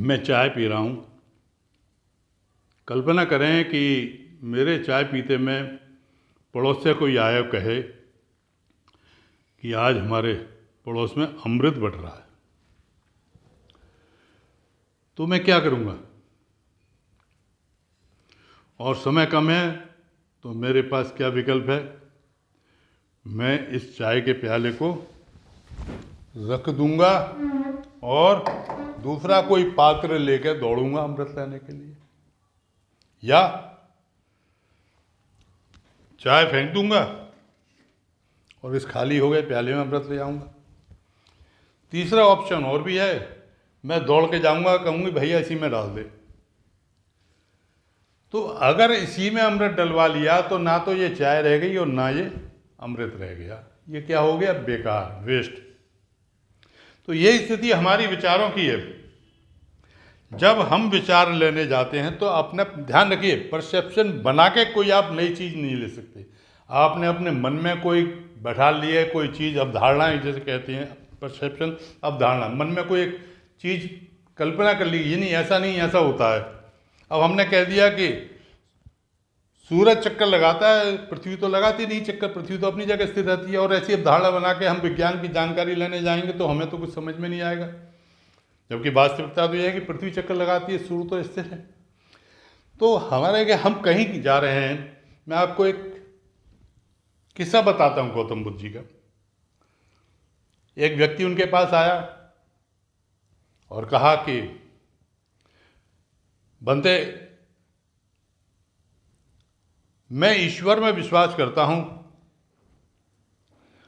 मैं चाय पी रहा हूँ। कल्पना करें कि मेरे चाय पीते में पड़ोस से कोई आया कहे कि आज हमारे पड़ोस में अमृत बट रहा है, तो मैं क्या करूँगा? और समय कम है, तो मेरे पास क्या विकल्प है? मैं इस चाय के प्याले को रख दूंगा और दूसरा कोई पात्र लेकर दौड़ूंगा अमृत लेने के लिए, या चाय फेंक दूंगा और इस खाली हो गए प्याले में अमृत ले आऊंगा। तीसरा ऑप्शन और भी है, मैं दौड़ के जाऊंगा, कहूँगी भैया इसी में डाल दे। तो अगर इसी में अमृत डलवा लिया तो ना तो ये चाय रह गई और ना ये अमृत रह गया। ये क्या हो गया? बेकार, वेस्ट। तो ये स्थिति हमारी विचारों की है। जब हम विचार लेने जाते हैं तो अपने ध्यान रखिए, परसेप्शन बना के कोई आप नई चीज़ नहीं ले सकते। आपने अपने मन में कोई बैठा लिए कोई चीज़, अवधारणाएं जैसे कहते हैं, परसेप्शन अवधारणा, मन में कोई एक चीज़ कल्पना कर ली, ये नहीं ऐसा नहीं ऐसा होता है। अब हमने कह दिया कि सूरज चक्कर लगाता है, पृथ्वी तो लगाती नहीं चक्कर, पृथ्वी तो अपनी जगह स्थित रहती है। और ऐसी अवधारणा बना के हम विज्ञान की जानकारी लेने जाएंगे तो हमें तो कुछ समझ में नहीं आएगा, जबकि वास्तविकता तो यह है कि पृथ्वी चक्कर लगाती है, सूर्य तो स्थिर है। तो हमारे के हम कहीं जा रहे हैं। मैं आपको एक किस्सा बताता हूं गौतम बुद्ध जी का। एक व्यक्ति उनके पास आया और कहा कि बनते, मैं ईश्वर में विश्वास करता हूं,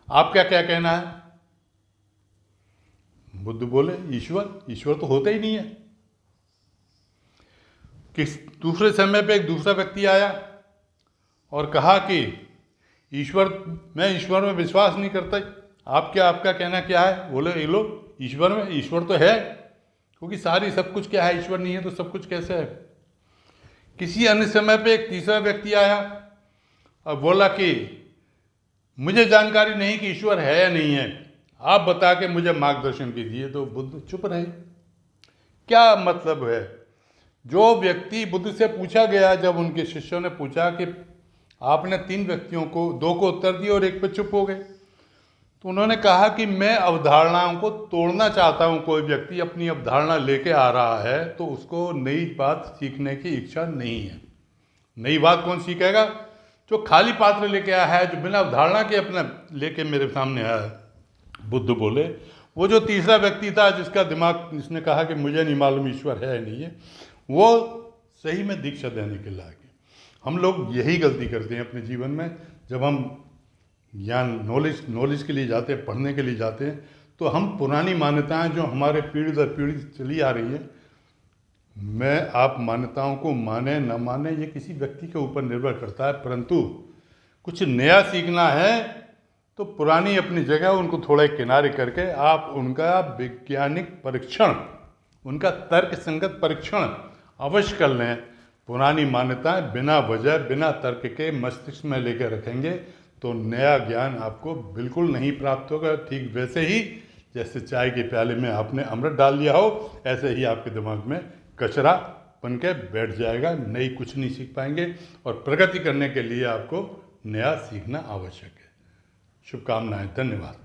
आपका क्या कहना है? बुद्ध बोले, ईश्वर तो होता ही नहीं है। किस दूसरे समय पे एक दूसरा व्यक्ति आया और कहा कि मैं ईश्वर में विश्वास नहीं करता, आपका कहना क्या है? बोले, ये लो, ईश्वर तो है, क्योंकि सारी सब कुछ क्या है? ईश्वर नहीं है तो सब कुछ कैसे है? किसी अन्य समय पे एक तीसरा व्यक्ति आया और बोला कि मुझे जानकारी नहीं कि ईश्वर है या नहीं है, आप बता के मुझे मार्गदर्शन कीजिए। तो बुद्ध चुप रहे। क्या मतलब है? जो व्यक्ति बुद्ध से पूछा गया, जब उनके शिष्यों ने पूछा कि आपने 3 व्यक्तियों को, 2 को उत्तर दिया और एक पे चुप हो गए, तो उन्होंने कहा कि मैं अवधारणाओं को तोड़ना चाहता हूं। कोई व्यक्ति अपनी अवधारणा लेके आ रहा है तो उसको नई बात सीखने की इच्छा नहीं है। नई बात कौन सीखेगा? जो खाली पात्र लेके आया है, जो बिना अवधारणा के अपने लेके मेरे सामने आया है। बुद्ध बोले, वो जो तीसरा व्यक्ति था जिसका दिमाग, जिसने कहा कि मुझे नहीं मालूम ईश्वर है नहीं है, वो सही में दीक्षा देने के लायक है। हम लोग यही गलती करते हैं अपने जीवन में। जब हम ज्ञान, नॉलेज के लिए जाते हैं, पढ़ने के लिए जाते हैं, तो हम पुरानी मान्यताएं जो हमारे पीढ़ी दर पीढ़ी चली आ रही हैं, मैं आप मान्यताओं को माने न माने ये किसी व्यक्ति के ऊपर निर्भर करता है, परंतु कुछ नया सीखना है तो पुरानी अपनी जगह उनको थोड़े किनारे करके आप उनका वैज्ञानिक परीक्षण, उनका तर्क संगत परीक्षण अवश्य कर लें। पुरानी मान्यताएं बिना वजह, बिना तर्क के मस्तिष्क में लेकर रखेंगे तो नया ज्ञान आपको बिल्कुल नहीं प्राप्त होगा। ठीक वैसे ही जैसे चाय के प्याले में आपने अमृत डाल दिया हो, ऐसे ही आपके दिमाग में कचरा बन के बैठ जाएगा, नई कुछ नहीं सीख पाएंगे। और प्रगति करने के लिए आपको नया सीखना आवश्यक है। शुभकामनाएं, धन्यवाद।